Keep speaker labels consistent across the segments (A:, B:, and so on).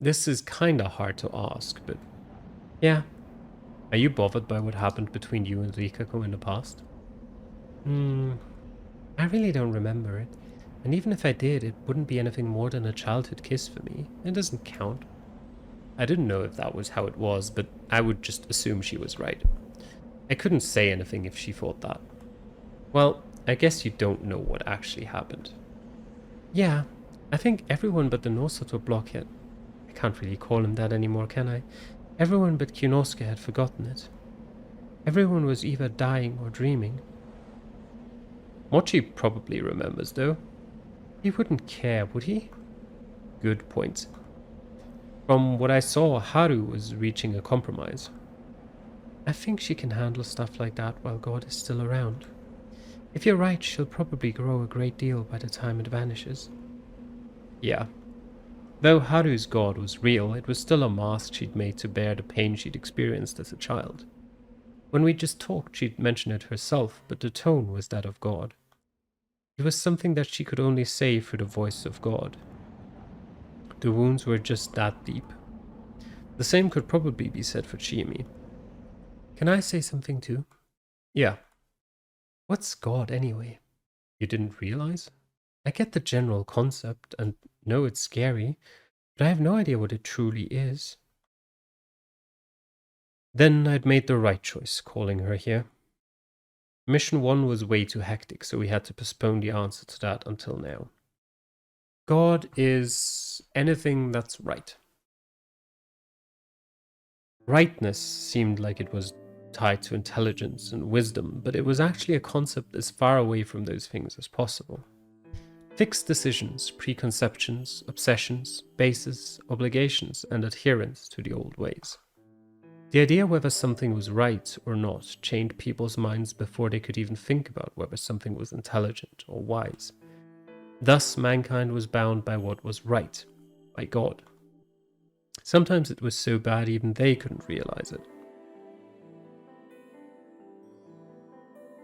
A: This is kinda hard to ask, but yeah. Are you bothered by what happened between you and Rikako in the past? Hmm, I really don't remember it. And even if I did, it wouldn't be anything more than a childhood kiss for me. It doesn't count. I didn't know if that was how it was, but I would just assume she was right. I couldn't say anything if she thought that. Well, I guess you don't know what actually happened. Yeah, I think everyone but the Nosato blockhead. I can't really call him that anymore, can I? Everyone but Kyunosuke had forgotten it. Everyone was either dying or dreaming. Mochi probably remembers, though. He wouldn't care, would he? Good point. From what I saw, Haru was reaching a compromise. I think she can handle stuff like that while God is still around. If you're right, she'll probably grow a great deal by the time it vanishes. Yeah. Though Haru's God was real, it was still a mask she'd made to bear the pain she'd experienced as a child. When we just talked, she'd mention it herself, but the tone was that of God. It was something that she could only say through the voice of God. The wounds were just that deep. The same could probably be said for Chiemi. Can I say something too? Yeah. What's God anyway? You didn't realize? I get the general concept and know it's scary, but I have no idea what it truly is. Then I'd made the right choice calling her here. Mission 1 was way too hectic, so we had to postpone the answer to that until now. God is anything that's right. Rightness seemed like it was tied to intelligence and wisdom, but it was actually a concept as far away from those things as possible. Fixed decisions, preconceptions, obsessions, bases, obligations, and adherence to the old ways. The idea whether something was right or not changed people's minds before they could even think about whether something was intelligent or wise. Thus, mankind was bound by what was right, by God. Sometimes it was so bad even they couldn't realize it.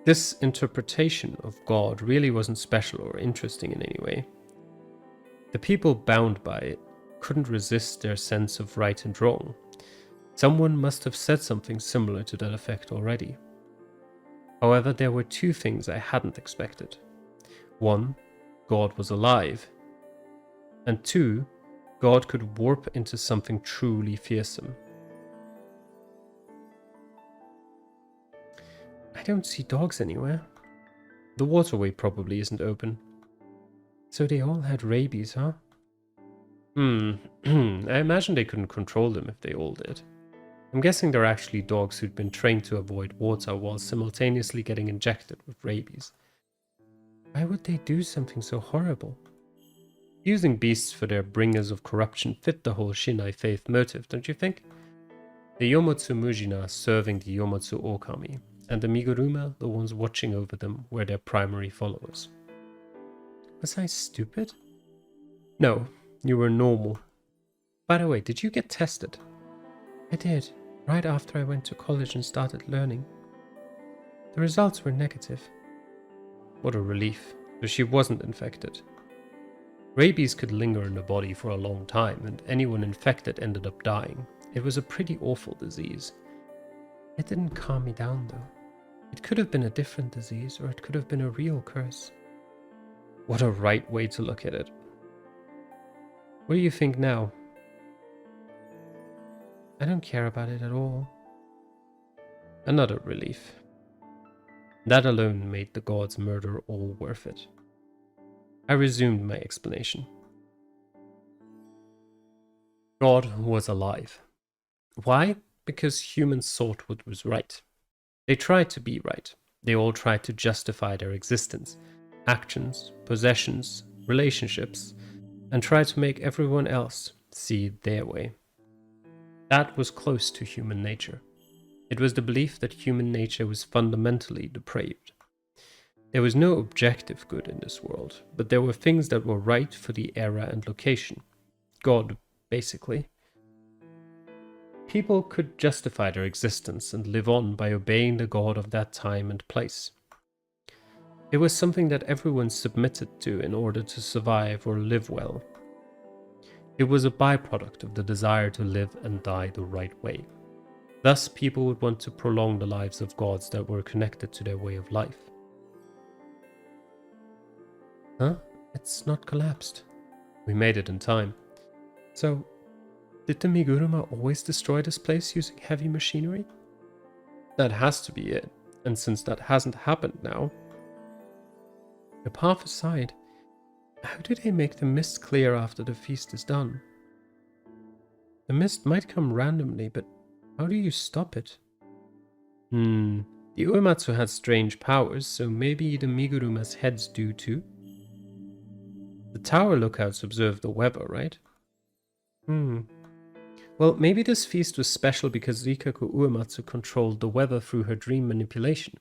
A: This interpretation of God really wasn't special or interesting in any way. The people bound by it couldn't resist their sense of right and wrong. Someone must have said something similar to that effect already. However, there were two things I hadn't expected. One, God was alive. And two, God could warp into something truly fearsome. I don't see dogs anywhere. The waterway probably isn't open. So they all had rabies, huh? I imagine they couldn't control them if they all did. I'm guessing they're actually dogs who'd been trained to avoid water while simultaneously getting injected with rabies. Why would they do something so horrible? Using beasts for their bringers of corruption fit the whole Shinai faith motive, don't you think? The Yomotsu Mujina serving the Yomotsu Okami, and the Miguruma, the ones watching over them, were their primary followers. Was I stupid? No, you were normal. By the way, did you get tested? I did, right after I went to college and started learning. The results were negative. What a relief, so she wasn't infected. Rabies could linger in the body for a long time, and anyone infected ended up dying. It was a pretty awful disease. It didn't calm me down though. It could have been a different disease, or it could have been a real curse. What a right way to look at it. What do you think now? I don't care about it at all. Another relief. That alone made the god's murder all worth it. I resumed my explanation. God was alive. Why? Because humans thought what was right. They tried to be right. They all tried to justify their existence, actions, possessions, relationships, and tried to make everyone else see it their way. That was close to human nature. It was the belief that human nature was fundamentally depraved. There was no objective good in this world, but there were things that were right for the era and location. God, basically. People could justify their existence and live on by obeying the god of that time and place. It was something that everyone submitted to in order to survive or live well. It was a byproduct of the desire to live and die the right way. Thus, people would want to prolong the lives of gods that were connected to their way of life. Huh? It's not collapsed. We made it in time. So, did the Miguruma always destroy this place using heavy machinery? That has to be it. And since that hasn't happened now, the path aside, how do they make the mist clear after the feast is done? The mist might come randomly, but how do you stop it? The Uematsu had strange powers, so maybe the Miguruma's heads do too? The tower lookouts observe the weather, right? Well, maybe this feast was special because Rikaku Uematsu controlled the weather through her dream manipulation.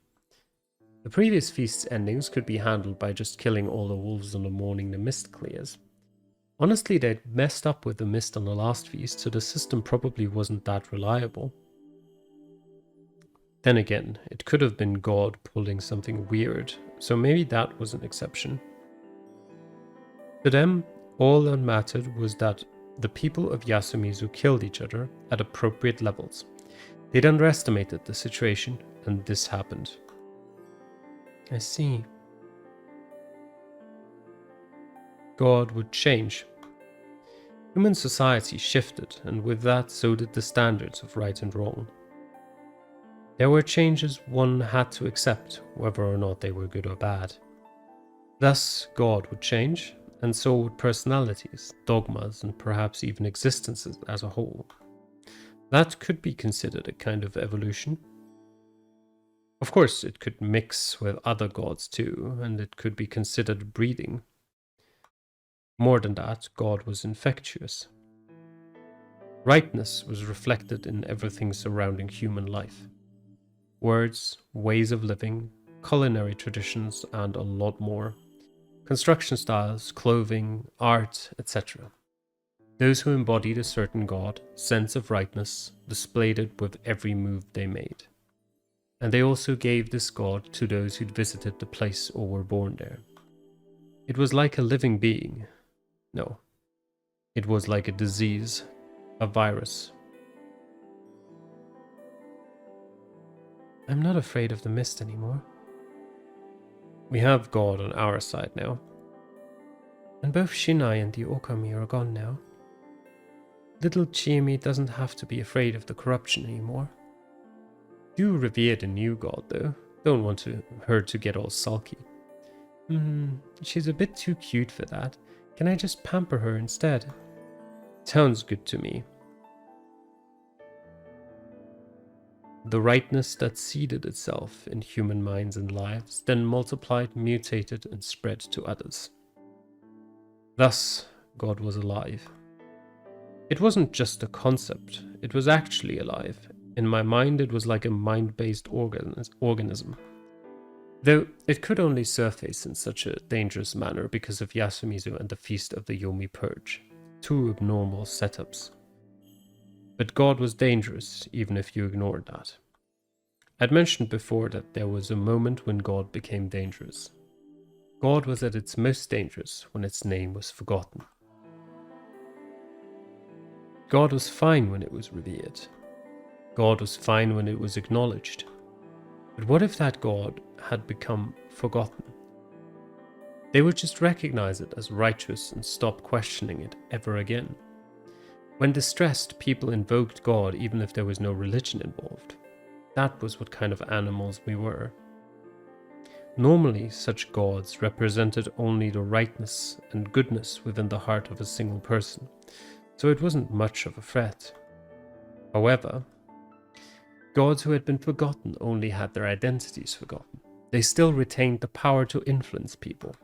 A: The previous feast's endings could be handled by just killing all the wolves on the morning the mist clears. Honestly, they'd messed up with the mist on the last feast, so the system probably wasn't that reliable. Then again, it could have been God pulling something weird, so maybe that was an exception. To them, all that mattered was that the people of Yasumizu killed each other at appropriate levels. They'd underestimated the situation, and this happened. I see. God would change. Human society shifted, and with that so did the standards of right and wrong. There were changes one had to accept, whether or not they were good or bad. Thus, God would change, and so would personalities, dogmas, and perhaps even existences as a whole. That could be considered a kind of evolution. Of course, it could mix with other gods too, and it could be considered breeding. More than that, God was infectious. Rightness was reflected in everything surrounding human life. Words, ways of living, culinary traditions, and a lot more. Construction styles, clothing, art, etc. Those who embodied a certain god, sense of rightness, displayed it with every move they made. And they also gave this god to those who'd visited the place or were born there. It was like a living being. No, it was like a disease, a virus. I'm not afraid of the mist anymore. We have God on our side now. And both Shinai and the Okami are gone now. Little Chiemi doesn't have to be afraid of the corruption anymore. Do revere the new god, though. Don't want her to get all sulky. She's a bit too cute for that. Can I just pamper her instead? Sounds good to me. The rightness that seeded itself in human minds and lives, then multiplied, mutated, and spread to others. Thus, God was alive. It wasn't just a concept, it was actually alive. In my mind, it was like a mind-based organism. Though it could only surface in such a dangerous manner because of Yasumizu and the Feast of the Yomi Purge, two abnormal setups. But God was dangerous, even if you ignored that. I'd mentioned before that there was a moment when God became dangerous. God was at its most dangerous when its name was forgotten. God was fine when it was revered. God was fine when it was acknowledged. But what if that God had become forgotten? They would just recognize it as righteous and stop questioning it ever again. When distressed, people invoked God even if there was no religion involved. That was what kind of animals we were. Normally, such gods represented only the rightness and goodness within the heart of a single person, so it wasn't much of a threat. However, gods who had been forgotten only had their identities forgotten. They still retained the power to influence people.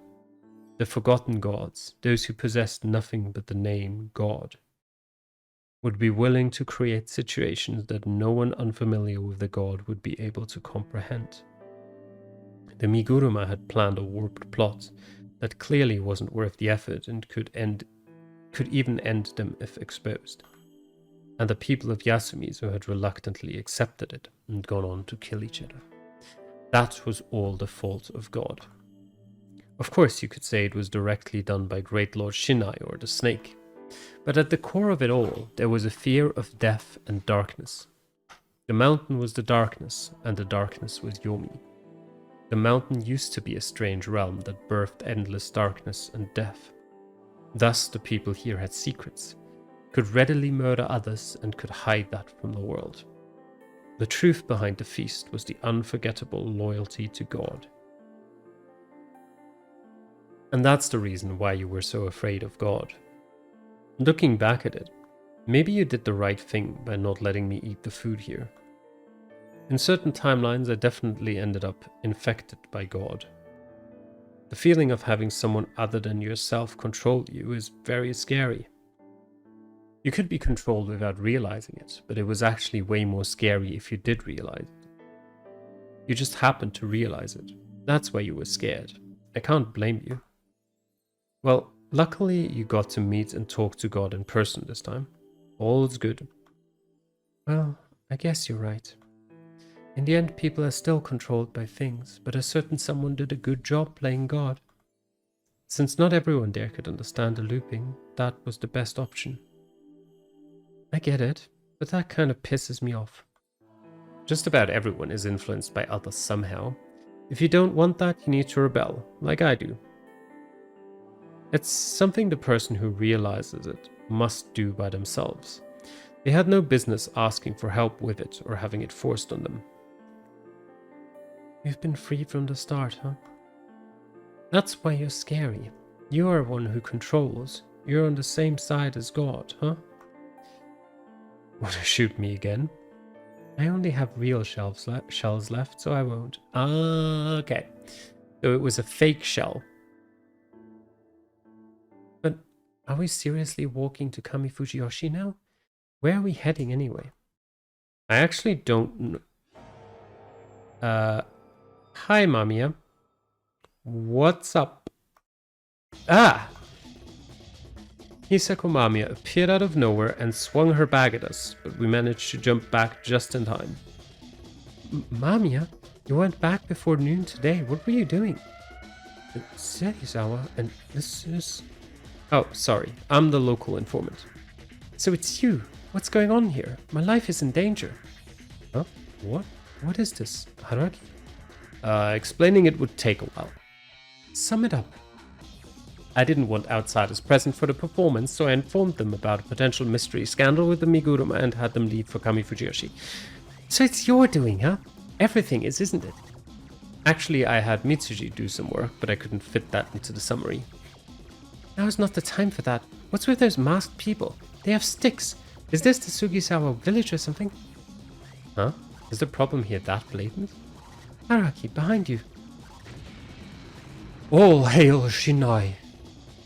A: The forgotten gods, those who possessed nothing but the name God, would be willing to create situations that no one unfamiliar with the god would be able to comprehend. The Miguruma had planned a warped plot that clearly wasn't worth the effort and could even end them if exposed. And the people of Yasumizu had reluctantly accepted it and gone on to kill each other. That was all the fault of God. Of course, you could say it was directly done by Great Lord Shinai or the Snake. But at the core of it all, there was a fear of death and darkness. The mountain was the darkness, and the darkness was Yomi. The mountain used to be a strange realm that birthed endless darkness and death. Thus, the people here had secrets, could readily murder others, and could hide that from the world. The truth behind the feast was the unforgettable loyalty to God. And that's the reason why you were so afraid of God. Looking back at it, maybe you did the right thing by not letting me eat the food here. In certain timelines, I definitely ended up infected by God. The feeling of having someone other than yourself control you is very scary. You could be controlled without realizing it, but it was actually way more scary if you did realize it. You just happened to realize it. That's why you were scared. I can't blame you. Well, luckily you got to meet and talk to God in person this time. All is good. Well, I guess you're right. In the end, people are still controlled by things, but a certain someone did a good job playing God. Since not everyone there could understand the looping, that was the best option. I get it, but that kind of pisses me off. Just about everyone is influenced by others somehow. If you don't want that, you need to rebel, like I do. It's something the person who realizes it must do by themselves. They had no business asking for help with it or having it forced on them. You've been free from the start, huh? That's why you're scary. You are one who controls. You're on the same side as God, huh? Want to shoot me again? I only have real shells left, so I won't. Okay. So it was a fake shell. But are we seriously walking to Kamifujiyoshi now? Where are we heading anyway? I actually don't know. Hi, Mamiya. What's up? Ah! Hisako Mamiya appeared out of nowhere and swung her bag at us, but we managed to jump back just in time. Mamiya, you went back before noon today. What were you doing? Serizawa, and this is... Oh, sorry. I'm the local informant. So it's you. What's going on here? My life is in danger. Huh? What? What is this? Haruki? Explaining it would take a while. Sum it up. I didn't want outsiders present for the performance, so I informed them about a potential mystery scandal with the Miguruma and had them leave for Kamifujiyoshi. So it's your doing, huh? Everything is, isn't it? Actually, I had Mitsuji do some work, but I couldn't fit that into the summary. Now is not the time for that. What's with those masked people? They have sticks. Is this the Sugisawa village or something? Huh? Is the problem here that blatant? Araki, behind you. All hail Shinai.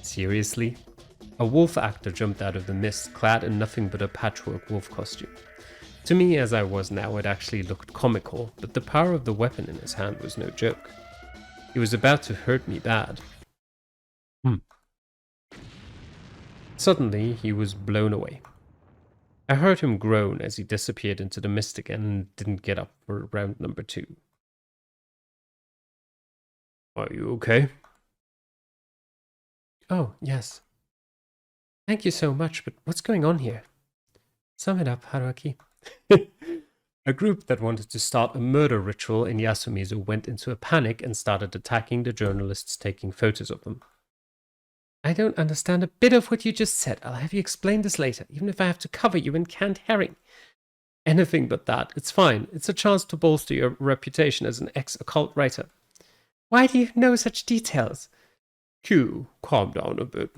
A: Seriously? A wolf actor jumped out of the mist, clad in nothing but a patchwork wolf costume. To me, as I was now, it actually looked comical, but the power of the weapon in his hand was no joke. He was about to hurt me bad. Suddenly, he was blown away. I heard him groan as he disappeared into the mist again and didn't get up for round number 2. Are you okay? Oh, yes. Thank you so much, but what's going on here? Sum it up, Haruki. A group that wanted to start a murder ritual in Yasumizu went into a panic and started attacking the journalists taking photos of them. I don't understand a bit of what you just said. I'll have you explain this later, even if I have to cover you in canned herring. Anything but that. It's fine. It's a chance to bolster your reputation as an ex-occult writer. Why do you know such details? Q, calm down a bit.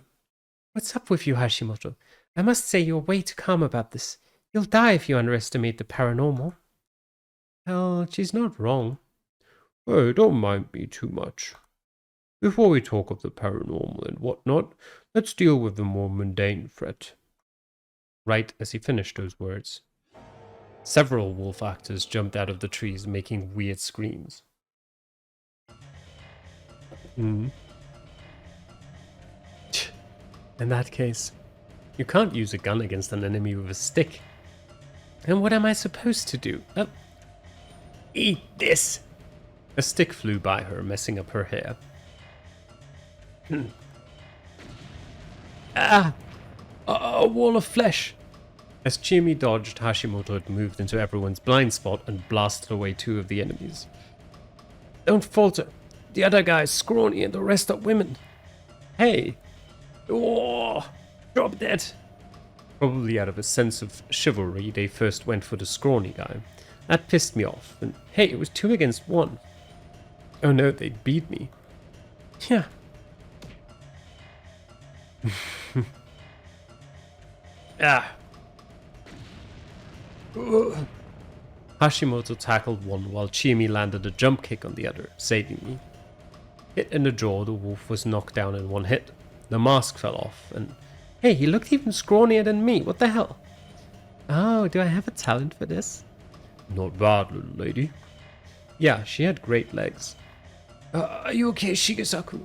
A: What's up with you, Hashimoto? I must say you're way too calm about this. You'll die if you underestimate the paranormal. Well, she's not wrong. Hey, don't mind me too much. Before we talk of the paranormal and whatnot, let's deal with the more mundane threat. Right as he finished those words, several wolf actors jumped out of the trees making weird screams. In that case, you can't use a gun against an enemy with a stick. And what am I supposed to do? Eat this! A stick flew by her, messing up her hair. A wall of flesh! As Chiyomi dodged, Hashimoto had moved into everyone's blind spot and blasted away 2 of the enemies. Don't falter. The other guy is scrawny and the rest are women. Hey! Oh! Drop dead! Probably out of a sense of chivalry, they first went for the scrawny guy. That pissed me off, and hey, it was 2 against 1. Oh no, they'd beat me. Yeah. Ah. Ugh. Hashimoto tackled one while Chiyomi landed a jump kick on the other, saving me. Hit in the jaw, the wolf was knocked down in 1 hit. The mask fell off, and hey, he looked even scrawnier than me, what the hell? Oh, do I have a talent for this? Not bad, little lady. Yeah, she had great legs. Are you okay, Shigesaku?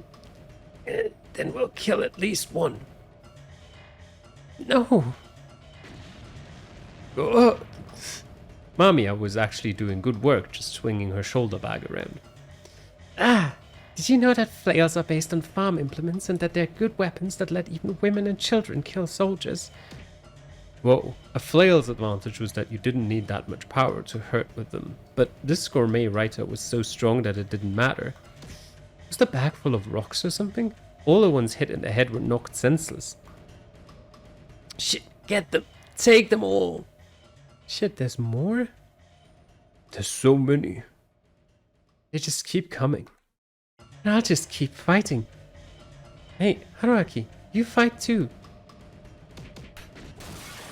A: Then we'll kill at least 1. No. Mamiya was actually doing good work just swinging her shoulder bag around. Ah, did you know that flails are based on farm implements and that they're good weapons that let even women and children kill soldiers? Whoa, a flail's advantage was that you didn't need that much power to hurt with them, but this gourmet writer was so strong that it didn't matter. Was the bag full of rocks or something? All the ones hit in the head were knocked senseless. Shit, get them! Take them all! Shit, there's more? There's so many. They just keep coming. And I'll just keep fighting. Hey, Haruaki, you fight too.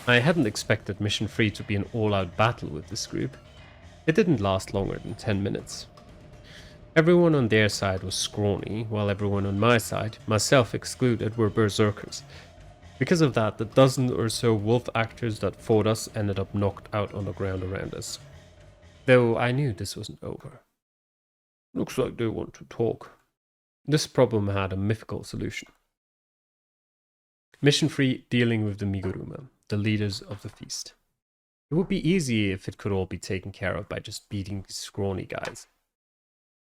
A: I hadn't expected Mission 3 to be an all-out battle with this group. It didn't last longer than 10 minutes. Everyone on their side was scrawny, while everyone on my side, myself excluded, were berserkers. Because of that, the dozen or so wolf actors that fought us ended up knocked out on the ground around us. Though I knew this wasn't over. Looks like they want to talk. This problem had a mythical solution. Mission 3, dealing with the Miguruma, the leaders of the feast. It would be easy if it could all be taken care of by just beating these scrawny guys.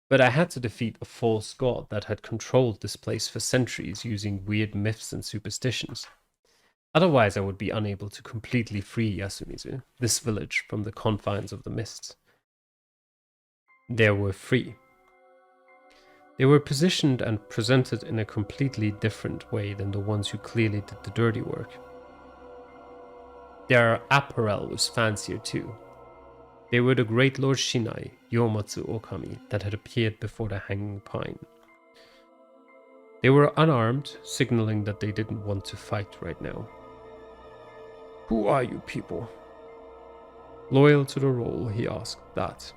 A: But I had to defeat a false god that had controlled this place for centuries using weird myths and superstitions. Otherwise I would be unable to completely free Yasumizu, this village, from the confines of the mists. There were 3. They were positioned and presented in a completely different way than the ones who clearly did the dirty work. Their apparel was fancier too. They were the Great Lord Shinai, Yomatsu Okami, that had appeared before the Hanging Pine. They were unarmed, signaling that they didn't want to fight right now. Who are you people? Loyal to the role, he asked that.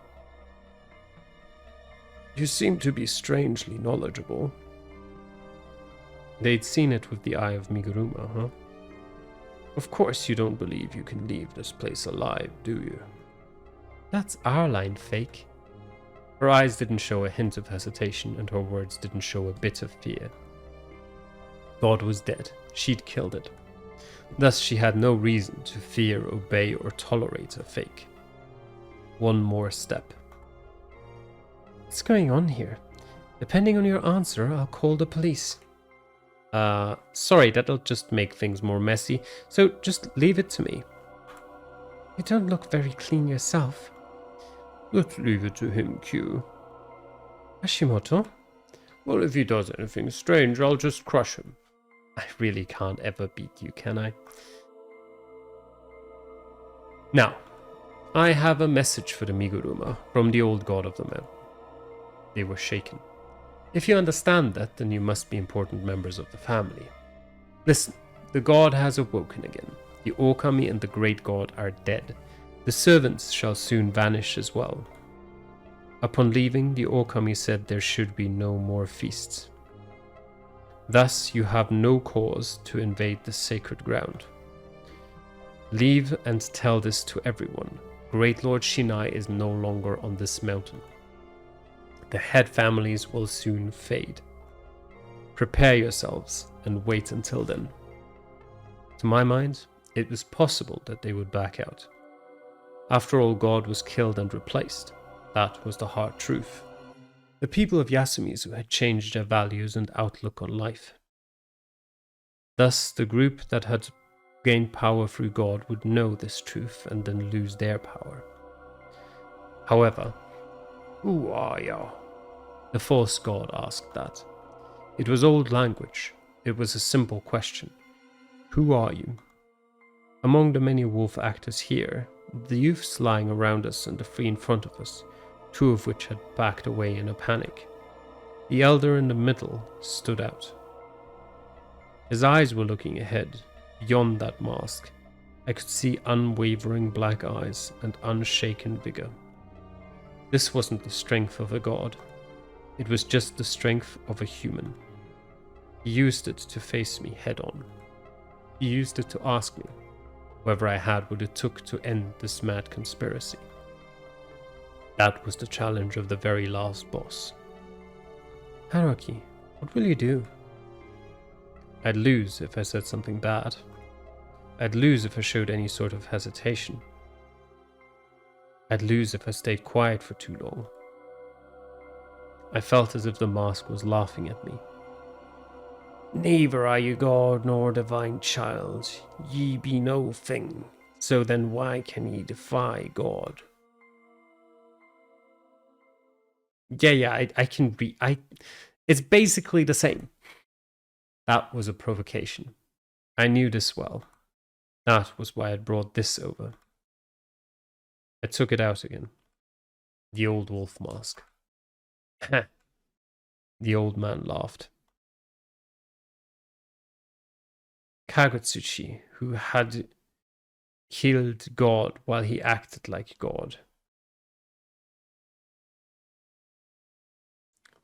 A: You seem to be strangely knowledgeable. They'd seen it with the eye of Miguruma, huh? Of course you don't believe you can leave this place alive, do you? That's our line, fake. Her eyes didn't show a hint of hesitation, and her words didn't show a bit of fear. God was dead. She'd killed it. Thus she had no reason to fear, obey, or tolerate a fake. One more step. What's going on here? Depending on your answer, I'll call the police. Sorry, that'll just make things more messy, so just leave it to me. You don't look very clean yourself. Let's leave it to him, Q. Hashimoto? Well, if he does anything strange, I'll just crush him. I really can't ever beat you, can I? Now, I have a message for the Miguruma from the old god of the mountain. They were shaken. If you understand that, then you must be important members of the family. Listen, the god has awoken again. The Okami and the great god are dead. The servants shall soon vanish as well. Upon leaving, the Okami said there should be no more feasts. Thus, you have no cause to invade the sacred ground. Leave and tell this to everyone. Great Lord Shinai is no longer on this mountain. The head families will soon fade. Prepare yourselves and wait until then. To my mind, it was possible that they would back out. After all, God was killed and replaced. That was the hard truth. The people of Yasumizu had changed their values and outlook on life. Thus, the group that had Who gained power through God would know this truth and then lose their power. However, who are you? The false god asked that. It was old language. It was a simple question. Who are you? Among the many wolf actors here, the youths lying around us and the three in front of us, two of which had backed away in a panic, the elder in the middle stood out. His eyes were looking ahead, beyond that mask. I could see unwavering black eyes and unshaken vigor. This wasn't the strength of a god. It was just the strength of a human. He used it to face me head on. He used it to ask me whether I had what it took to end this mad conspiracy. That was the challenge of the very last boss. Haruki, what will you do? I'd lose if I said something bad. I'd lose if I showed any sort of hesitation. I'd lose if I stayed quiet for too long. I felt as if the mask was laughing at me. Neither are you God nor divine child. Ye be no thing. So then why can ye defy God? Yeah, I can read. It's basically the same. That was a provocation. I knew this well. That was why I'd brought this over. I took it out again. The old wolf mask. The old man laughed. Kagutsuchi, who had killed God while he acted like God.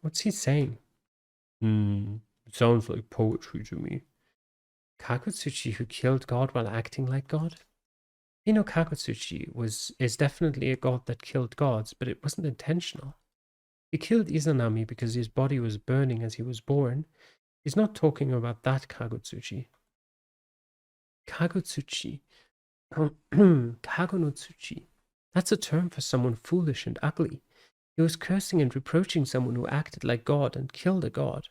A: What's he saying? It sounds like poetry to me. Kagutsuchi who killed God while acting like God? You know, Kagutsuchi is definitely a god that killed gods, but it wasn't intentional. He killed Izanami because his body was burning as he was born. He's not talking about that Kagutsuchi. Kagutsuchi. Kagonotsuchi. That's a term for someone foolish and ugly. He was cursing and reproaching someone who acted like God and killed a god.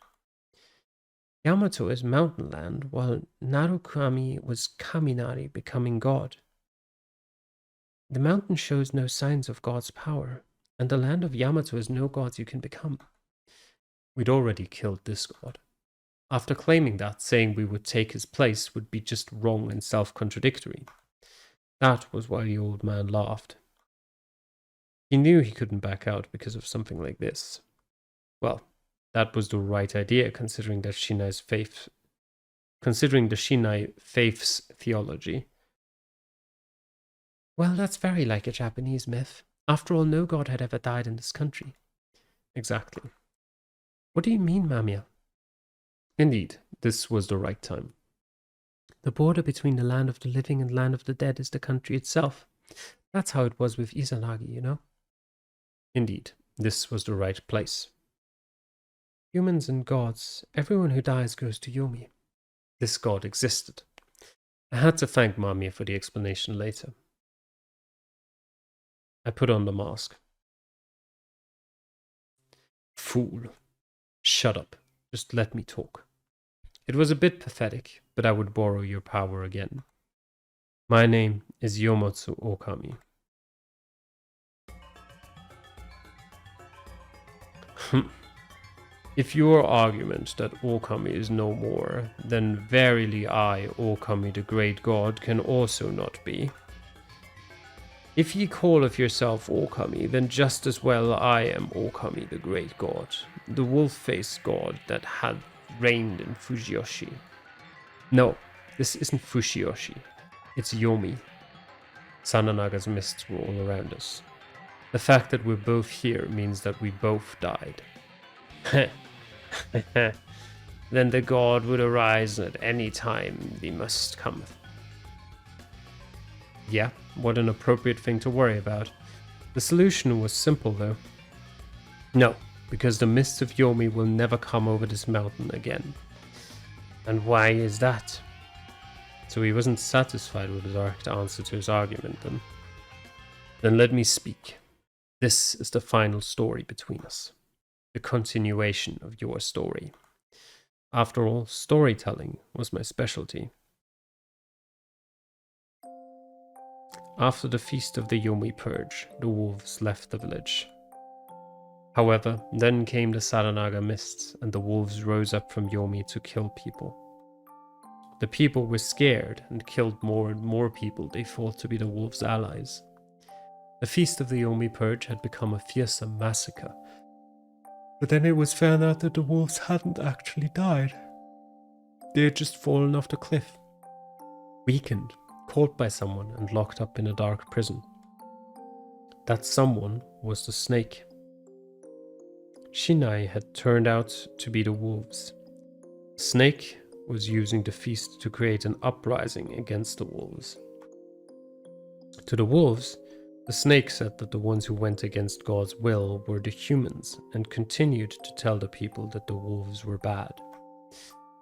A: Yamato is mountain land, while Narukami was Kaminari, becoming God. The mountain shows no signs of God's power, and the land of Yamato has no gods you can become. We'd already killed this god. After claiming that, saying we would take his place would be just wrong and self-contradictory. That was why the old man laughed. He knew he couldn't back out because of something like this. Well, that was the right idea considering the Shinai faith's theology. Well, that's very like a Japanese myth. After all, no god had ever died in this country. Exactly. What do you mean, Mamiya? Indeed, this was the right time. The border between the land of the living and land of the dead is the country itself. That's how it was with Izanagi, you know? Indeed, this was the right place. Humans and gods, everyone who dies goes to Yomi. This god existed. I had to thank Mamiya for the explanation later. I put on the mask. Fool. Shut up. Just let me talk. It was a bit pathetic, but I would borrow your power again. My name is Yomotsu Okami. If your argument that Okami is no more, then verily I, Okami the great god, can also not be. If ye call of yourself Okami, then just as well I am Okami the great god, the wolf-faced god that had reigned in Fujiyoshi. No, this isn't Fujiyoshi. It's Yomi. Sananaga's mists were all around us. The fact that we're both here means that we both died. Then the god would arise at any time the must cometh. Yeah, what an appropriate thing to worry about. The solution was simple though. No, because the mists of Yomi will never come over this mountain again. And why is that? So he wasn't satisfied with his direct answer to his argument then. Then let me speak. This is the final story between us. The continuation of your story. After all, storytelling was my specialty. After the feast of the Yomi Purge, the wolves left the village. However, then came the Saranaga mists, and the wolves rose up from Yomi to kill people. The people were scared and killed more and more people they thought to be the wolves' allies. The feast of the Yomi Purge had become a fearsome massacre. But then it was found out that the wolves hadn't actually died. They had just fallen off the cliff, weakened, caught by someone and locked up in a dark prison. That someone was the snake. Shinai had turned out to be the wolves. The snake was using the feast to create an uprising against the wolves. To the wolves, the snake said that the ones who went against God's will were the humans and continued to tell the people that the wolves were bad.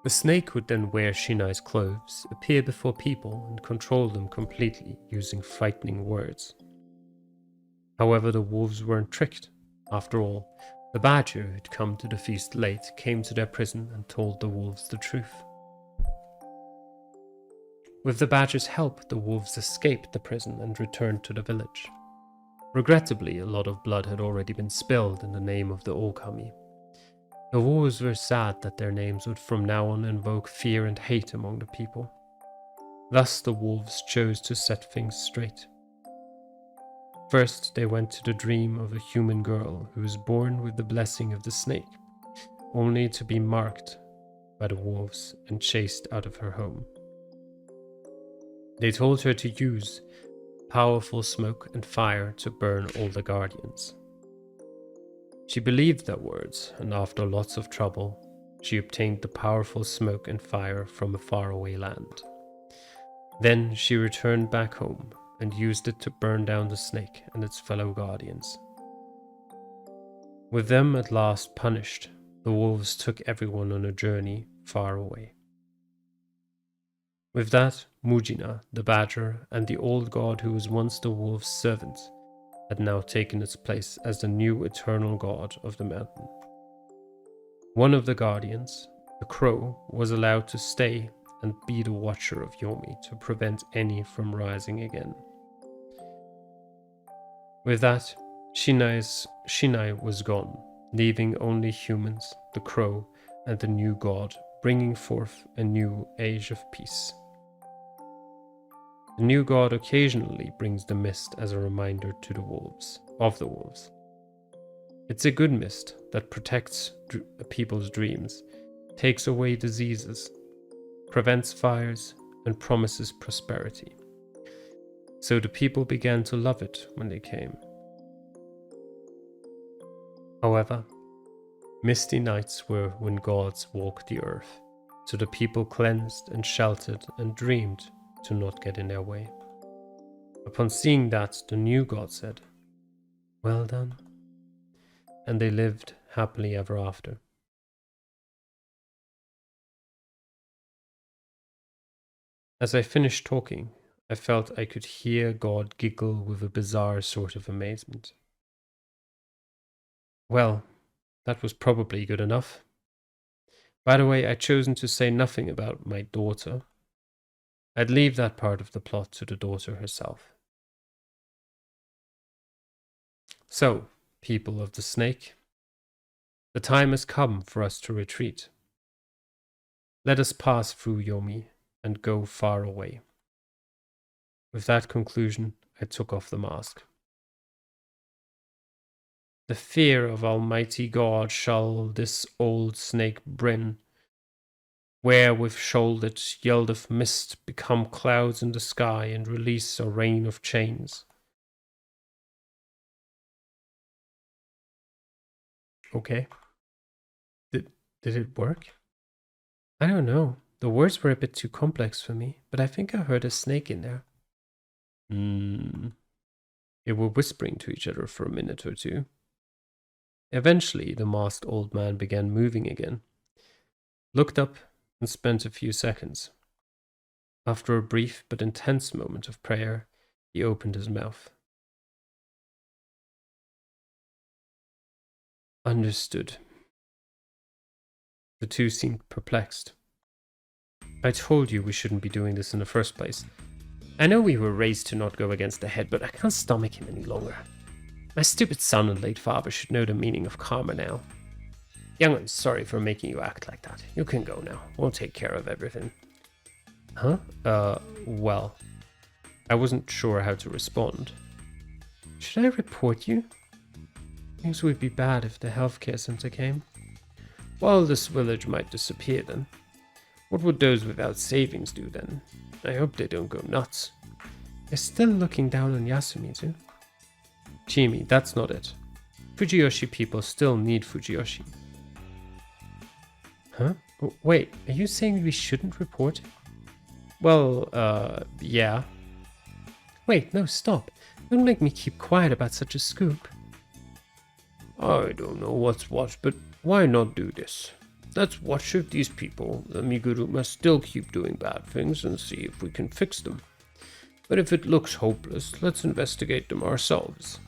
A: The snake would then wear Shinai's clothes, appear before people, and control them completely using frightening words. However, the wolves weren't tricked. After all, the badger who'd come to the feast late came to their prison and told the wolves the truth. With the badger's help, the wolves escaped the prison and returned to the village. Regrettably, a lot of blood had already been spilled in the name of the Okami. The wolves were sad that their names would from now on invoke fear and hate among the people. Thus the wolves chose to set things straight. First, they went to the dream of a human girl who was born with the blessing of the snake, only to be marked by the wolves and chased out of her home. They told her to use powerful smoke and fire to burn all the guardians. She believed their words, and after lots of trouble, she obtained the powerful smoke and fire from a faraway land. Then she returned back home and used it to burn down the snake and its fellow guardians. With them at last punished, the wolves took everyone on a journey far away. With that, Mujina, the badger, and the old god who was once the wolf's servant, had now taken its place as the new eternal god of the mountain. One of the guardians, the crow, was allowed to stay and be the watcher of Yomi to prevent any from rising again. With that, Shinai was gone, leaving only humans, the crow, and the new god, bringing forth a new age of peace. The new god occasionally brings the mist as a reminder to the wolves. It's a good mist that protects people's dreams, takes away diseases, prevents fires, and promises prosperity. So the people began to love it when they came. However, misty nights were when gods walked the earth, so the people cleansed and sheltered and dreamed to not get in their way. Upon seeing that, the new god said, "Well done," and they lived happily ever after. As I finished talking, I felt I could hear God giggle with a bizarre sort of amazement. Well, that was probably good enough. By the way, I'd chosen to say nothing about my daughter. I'd leave that part of the plot to the daughter herself. So, people of the snake, the time has come for us to retreat. Let us pass through Yomi and go far away. With that conclusion, I took off the mask. The fear of Almighty God shall this old snake bring, where with shouldered yield of mist become clouds in the sky and release a rain of chains. Okay. Did it work? I don't know. The words were a bit too complex for me, but I think I heard a snake in there. They were whispering to each other for a minute or two. Eventually, the masked old man began moving again, looked up, and spent a few seconds. After a brief but intense moment of prayer, he opened his mouth. Understood. The two seemed perplexed. I told you we shouldn't be doing this in the first place. I know we were raised to not go against the head, but I can't stomach him any longer. My stupid son and late father should know the meaning of karma now. Young, I'm sorry for making you act like that. You can go now. We'll take care of everything. Huh? Well, I wasn't sure how to respond. Should I report you? Things would be bad if the healthcare center came. Well, this village might disappear then. What would those without savings do then? I hope they don't go nuts. They're still looking down on Yasumitsu. Chimi, that's not it. Fujiyoshi people still need Fujiyoshi. Huh? Wait, are you saying we shouldn't report it? Well, yeah. Wait, no, stop. Don't make me keep quiet about such a scoop. I don't know what's what, but why not do this? Let's watch if these people, the Amiguruma, still keep doing bad things and see if we can fix them. But if it looks hopeless, let's investigate them ourselves.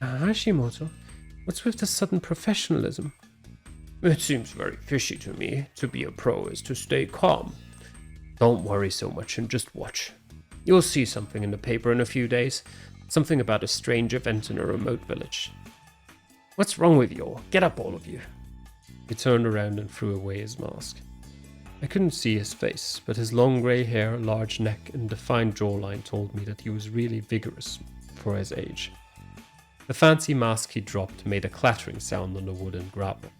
A: Hashimoto, what's with the sudden professionalism? It seems very fishy to me. To be a pro is to stay calm. Don't worry so much and just watch. You'll see something in the paper in a few days. Something about a strange event in a remote village. What's wrong with you all? Get up, all of you. He turned around and threw away his mask. I couldn't see his face, but his long grey hair, large neck, and defined jawline told me that he was really vigorous for his age. The fancy mask he dropped made a clattering sound on the wooden gravel.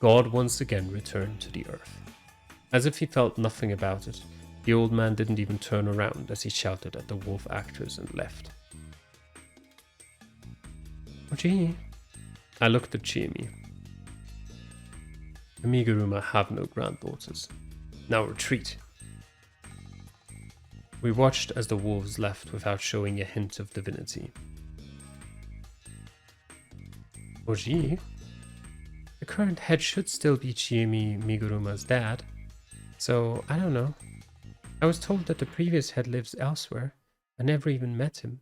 A: God once again returned to the earth. As if he felt nothing about it, the old man didn't even turn around as he shouted at the wolf actors and left. Oji. I looked at Chimi. Amiguruma have no granddaughters. Now retreat. We watched as the wolves left without showing a hint of divinity. Oji? The current head should still be Chiemi Miguruma's dad, so I don't know. I was told that the previous head lives elsewhere. I never even met him.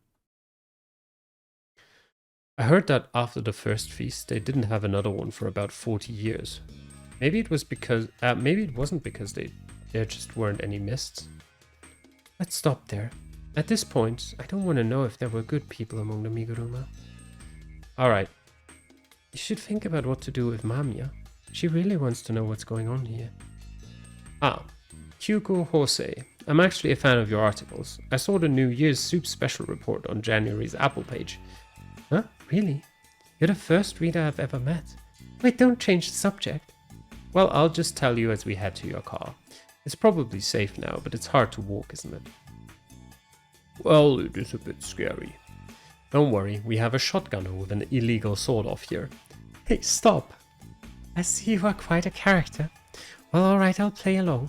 A: I heard that after the first feast, they didn't have another one for about 40 years. Maybe it wasn't because there just weren't any mists. Let's stop there. At this point, I don't want to know if there were good people among the Miguruma. Alright. You should think about what to do with Mamiya. She really wants to know what's going on here. Kyuko Hosei. I'm actually a fan of your articles. I saw the New Year's Soup special report on January's Apple page. Huh? Really? You're the first reader I've ever met. Wait, don't change the subject. Well, I'll just tell you as we head to your car. It's probably safe now, but it's hard to walk, isn't it? Well, it is a bit scary. Don't worry, we have a shotgunner with an illegal sword-off here. Hey, stop! I see you are quite a character. Well, alright, I'll play along.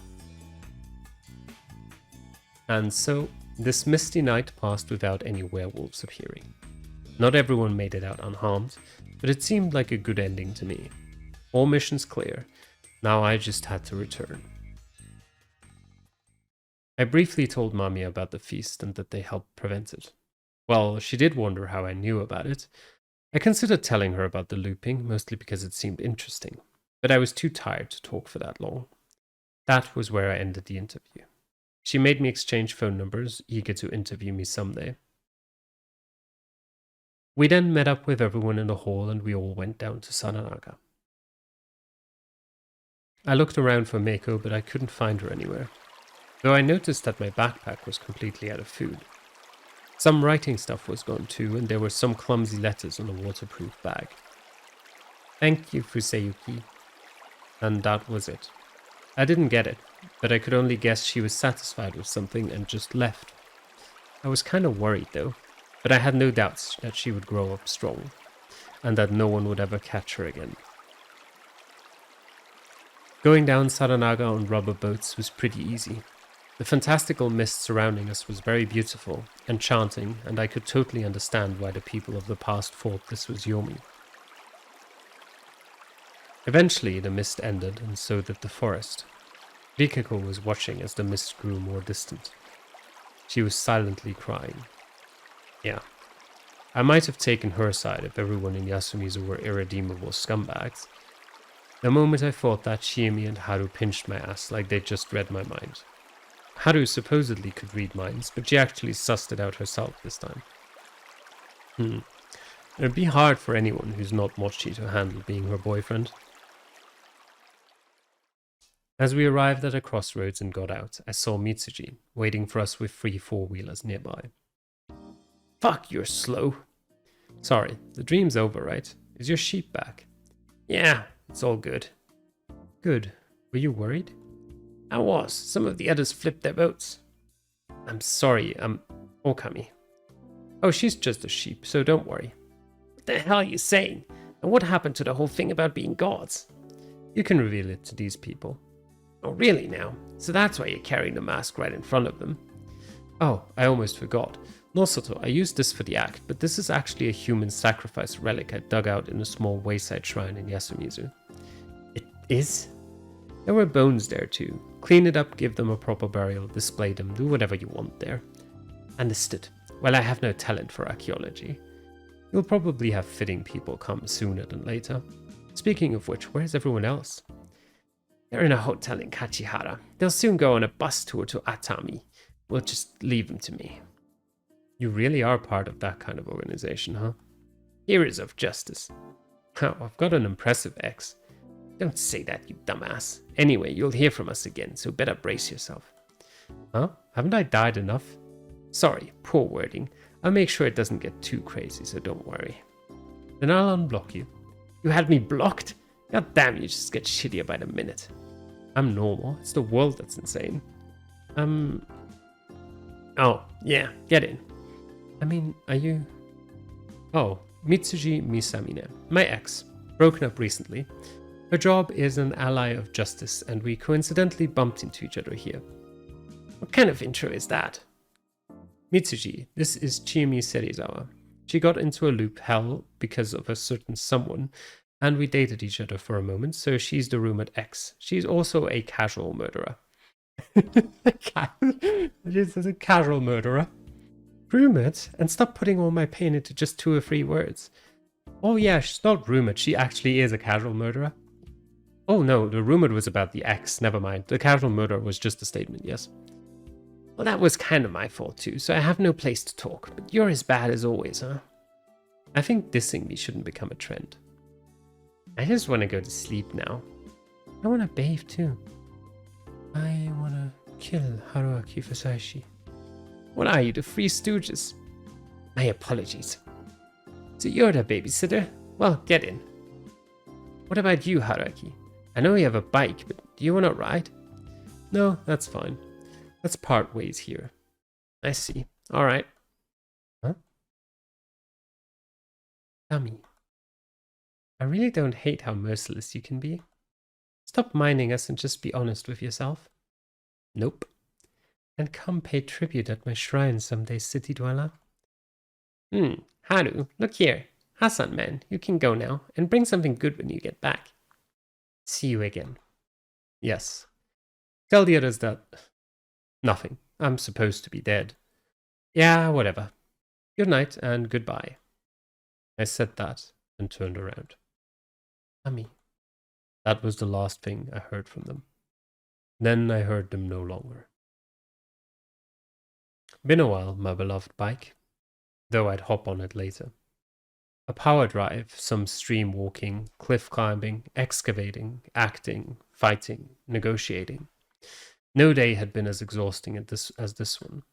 A: And so, this misty night passed without any werewolves appearing. Not everyone made it out unharmed, but it seemed like a good ending to me. All missions clear. Now I just had to return. I briefly told Mamiya about the feast and that they helped prevent it. Well, she did wonder how I knew about it. I considered telling her about the looping, mostly because it seemed interesting, but I was too tired to talk for that long. That was where I ended the interview. She made me exchange phone numbers, eager to interview me someday. We then met up with everyone in the hall and we all went down to Sananaga. I looked around for Meiko, but I couldn't find her anywhere, though I noticed that my backpack was completely out of food. Some writing stuff was gone too, and there were some clumsy letters on a waterproof bag. Thank you, Fuseyuki. And that was it. I didn't get it, but I could only guess she was satisfied with something and just left. I was kind of worried though, but I had no doubts that she would grow up strong, and that no one would ever catch her again. Going down Saranaga on rubber boats was pretty easy. The fantastical mist surrounding us was very beautiful, enchanting, and I could totally understand why the people of the past thought this was Yomi. Eventually the mist ended, and so did the forest. Rikako was watching as the mist grew more distant. She was silently crying. Yeah, I might have taken her side if everyone in Yasumizu were irredeemable scumbags. The moment I thought that, Shiemi and Haru pinched my ass like they'd just read my mind. Haru supposedly could read minds, but she actually sussed it out herself this time. It'd be hard for anyone who's not Mochi to handle being her boyfriend. As we arrived at a crossroads and got out, I saw Mitsuji waiting for us with 3 four-wheelers nearby. Fuck, you're slow. Sorry, the dream's over, right? Is your sheep back? Yeah, it's all good. Good. Were you worried? I was. Some of the others flipped their boats. I'm sorry, Okami. Oh, she's just a sheep, so don't worry. What the hell are you saying? And what happened to the whole thing about being gods? You can reveal it to these people. Oh, really now? So that's why you're carrying the mask right in front of them? Oh, I almost forgot. Nosoto, I used this for the act, but this is actually a human sacrifice relic I dug out in a small wayside shrine in Yasumizu. It is? There were bones there too. Clean it up, give them a proper burial, display them, do whatever you want there. Understood. Well, I have no talent for archaeology. You'll probably have fitting people come sooner than later. Speaking of which, where's everyone else? They're in a hotel in Kachihara. They'll soon go on a bus tour to Atami. We'll just leave them to me. You really are part of that kind of organization, huh? Heroes of justice. Oh, I've got an impressive ex. Don't say that, you dumbass. Anyway, you'll hear from us again, so better brace yourself. Huh? Haven't I died enough? Sorry, poor wording. I'll make sure it doesn't get too crazy, so don't worry. Then I'll unblock you. You had me blocked? God damn, you just get shittier by the minute. I'm normal. It's the world that's insane. Oh, yeah, get in. I mean, are you... Oh, Mitsuji Misamine, my ex. Broken up recently. Her job is an ally of justice, and we coincidentally bumped into each other here. What kind of intro is that? Mitsuji, this is Chiyomi Serizawa. She got into a loop hell because of a certain someone, and we dated each other for a moment, so she's the rumored ex. She's also a casual murderer. She's a casual murderer. Rumored? And stop putting all my pain into just 2 or 3 words. Oh yeah, she's not rumored, she actually is a casual murderer. Oh no, the rumored was about the ex, never mind. The casual murder was just a statement, yes. Well, that was kind of my fault too, so I have no place to talk, but you're as bad as always, huh? I think dissing me shouldn't become a trend. I just want to go to sleep now. I want to bathe too. I want to kill Haruaki Fasaishi. What are you, the Three Stooges? My apologies. So you're the babysitter? Well, get in. What about you, Haruaki? I know you have a bike, but do you want to ride? No, that's fine. Let's part ways here. I see. Alright. Huh? Dummy. I really don't hate how merciless you can be. Stop minding us and just be honest with yourself. Nope. And come pay tribute at my shrine someday, city dweller. Haru, look here. Hasan, man, you can go now, and bring something good when you get back. See you again. Yes. Tell the others that... Nothing. I'm supposed to be dead. Yeah, whatever. Good night and goodbye. I said that and turned around. Ami. That was the last thing I heard from them. Then I heard them no longer. Been a while, my beloved bike. Though I'd hop on it later. A power drive, some stream walking, cliff climbing, excavating, acting, fighting, negotiating. No day had been as exhausting as this one.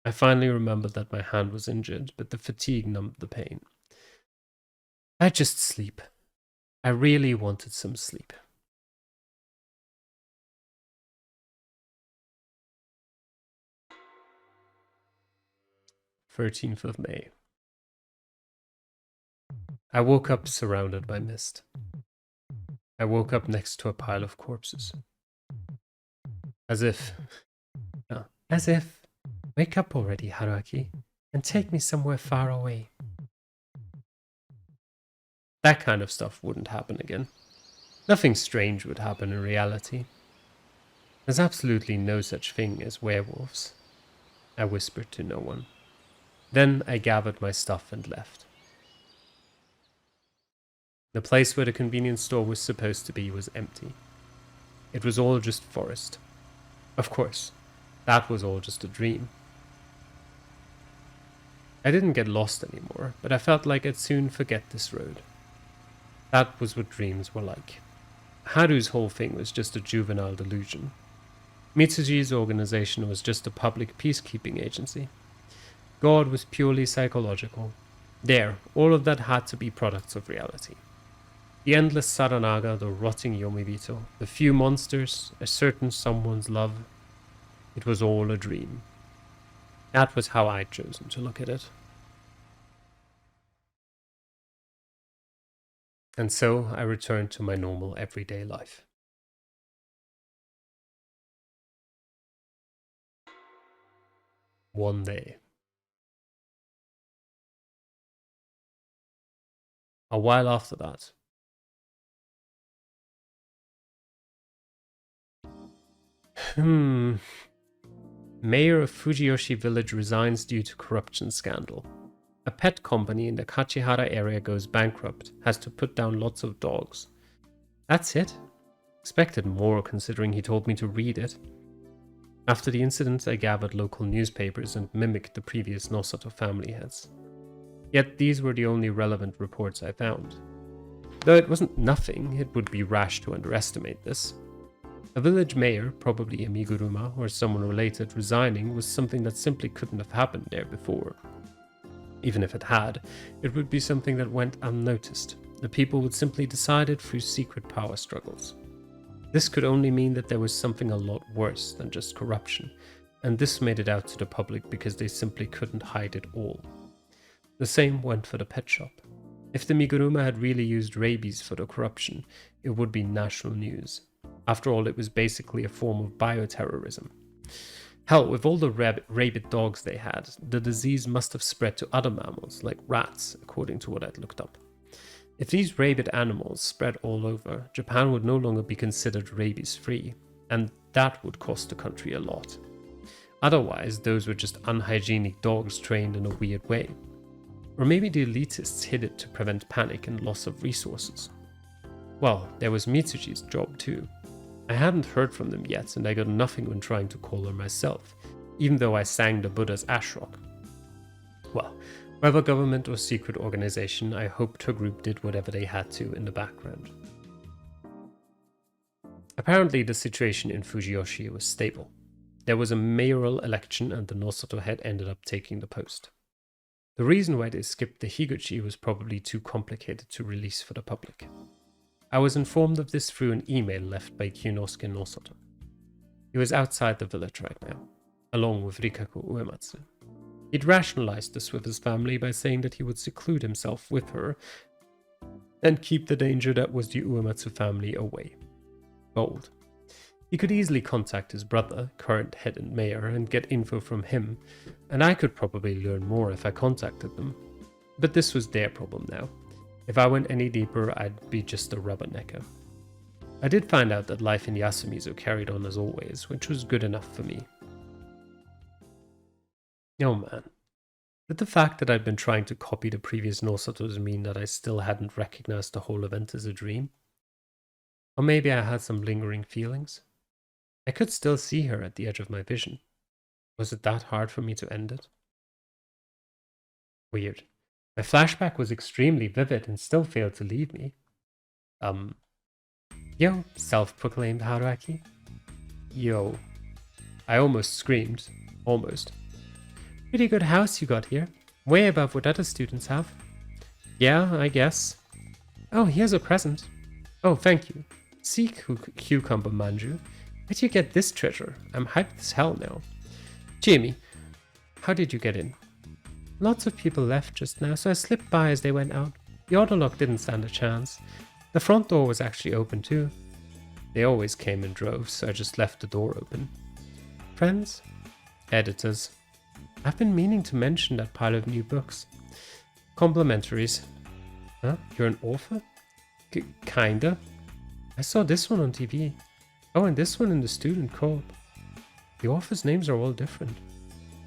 A: I finally remembered that my hand was injured, but the fatigue numbed the pain. I'd just sleep. I really wanted some sleep. 13th of May. I woke up surrounded by mist. I woke up next to a pile of corpses. As if... Wake up already, Haruaki, and take me somewhere far away. That kind of stuff wouldn't happen again. Nothing strange would happen in reality. There's absolutely no such thing as werewolves. I whispered to no one. Then I gathered my stuff and left. The place where the convenience store was supposed to be was empty. It was all just forest. Of course, That was all just a dream. I didn't get lost anymore, but I felt like I'd soon forget this road. That was what dreams were like. Haru's whole thing was just a juvenile delusion. Mitsuji's organization was just a public peacekeeping agency. God was purely psychological. There, all of that had to be products of reality. The endless Saranaga, the rotting Yomibito, the few monsters, a certain someone's love. It was all a dream. That was how I'd chosen to look at it. And so I returned to my normal everyday life. One day. A while after that. Mayor of Fujiyoshi village resigns due to corruption scandal. A pet company in the Kachihara area goes bankrupt, has to put down lots of dogs. That's it? Expected more considering he told me to read it. After the incident, I gathered local newspapers and mimicked the previous Nosato family heads. Yet these were the only relevant reports I found. Though it wasn't nothing, it would be rash to underestimate this. A village mayor, probably Amiguruma or someone related, resigning was something that simply couldn't have happened there before. Even if it had, it would be something that went unnoticed. The people would simply decide it through secret power struggles. This could only mean that there was something a lot worse than just corruption, and this made it out to the public because they simply couldn't hide it all. The same went for the pet shop. If the Miguruma had really used rabies for the corruption, it would be national news. After all, it was basically a form of bioterrorism. Hell, with all the rabid dogs they had, the disease must have spread to other mammals, like rats, according to what I'd looked up. If these rabid animals spread all over, Japan would no longer be considered rabies-free, and that would cost the country a lot. Otherwise, those were just unhygienic dogs trained in a weird way. Or maybe the elitists hid it to prevent panic and loss of resources. Well, there was Mitsuji's job too. I hadn't heard from them yet, and I got nothing when trying to call her myself, even though I sang the Buddha's Ashrok. Well, whether government or secret organization, I hoped her group did whatever they had to in the background. Apparently, the situation in Fujiyoshi was stable. There was a mayoral election, and the Nosato head ended up taking the post. The reason why they skipped the Higuchi was probably too complicated to release for the public. I was informed of this through an email left by Kyunosuke Nosato. He was outside the village right now, along with Rikaku Uematsu. He'd rationalized this with his family by saying that he would seclude himself with her and keep the danger that was the Uematsu family away. Bold. He could easily contact his brother, current head and mayor, and get info from him, and I could probably learn more if I contacted them. But this was their problem now. If I went any deeper, I'd be just a rubbernecker. I did find out that life in Yasumizu carried on as always, which was good enough for me. Oh man. Did the fact that I'd been trying to copy the previous Nosatos mean that I still hadn't recognized the whole event as a dream? Or maybe I had some lingering feelings? I could still see her at the edge of my vision. Was it that hard for me to end it? Weird. My flashback was extremely vivid and still failed to leave me. Yo, self-proclaimed Haruaki. Yo. I almost screamed. Almost. Pretty good house you got here. Way above what other students have. Yeah, I guess. Oh, here's a present. Oh, thank you. See, Cucumber Manju. Where'd you get this treasure? I'm hyped as hell now. Jamie, how did you get in? Lots of people left just now, so I slipped by as they went out. The auto lock didn't stand a chance. The front door was actually open too. They always came in droves, so I just left the door open. Friends? Editors. I've been meaning to mention that pile of new books. Complimentaries. Huh? You're an author? Kinda. I saw this one on TV. Oh, and this one in the student co-op. The authors' names are all different.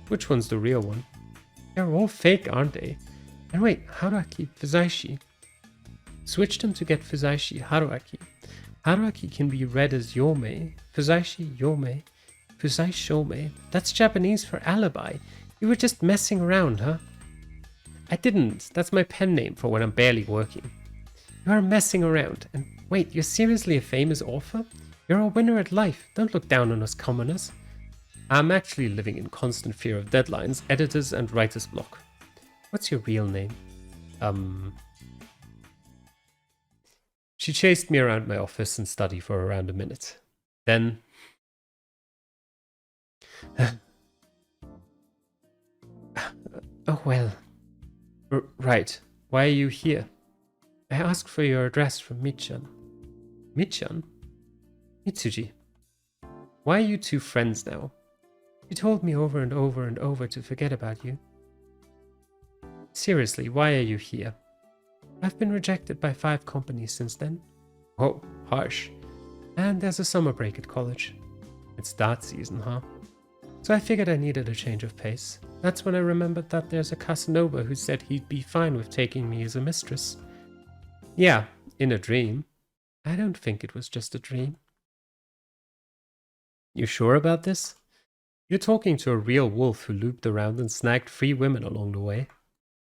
A: Which one's the real one? They're all fake, aren't they? And wait, Haruaki, Fuzaishi. Switch them to get Fuzaishi, Haruaki. Haruaki can be read as Yomei, Fuzaishi, Yomei. Fusai Shome. That's Japanese for alibi. You were just messing around, huh? I didn't. That's my pen name for when I'm barely working. You are messing around. And wait, you're seriously a famous author? You're a winner at life. Don't look down on us commoners. I'm actually living in constant fear of deadlines, editors, and writer's block. What's your real name? She chased me around my office and study for around a minute. Then... oh well. Right. Why are you here? I asked for your address from Michan. Michan? Mitsuji. Why are you two friends now? You told me over and over and over to forget about you. Seriously, why are you here? I've been rejected by 5 companies since then. Oh, harsh. And there's a summer break at college. It's that season, huh? So I figured I needed a change of pace. That's when I remembered that there's a Casanova who said he'd be fine with taking me as a mistress. Yeah, in a dream. I don't think it was just a dream. You sure about this? You're talking to a real wolf who looped around and snagged 3 women along the way.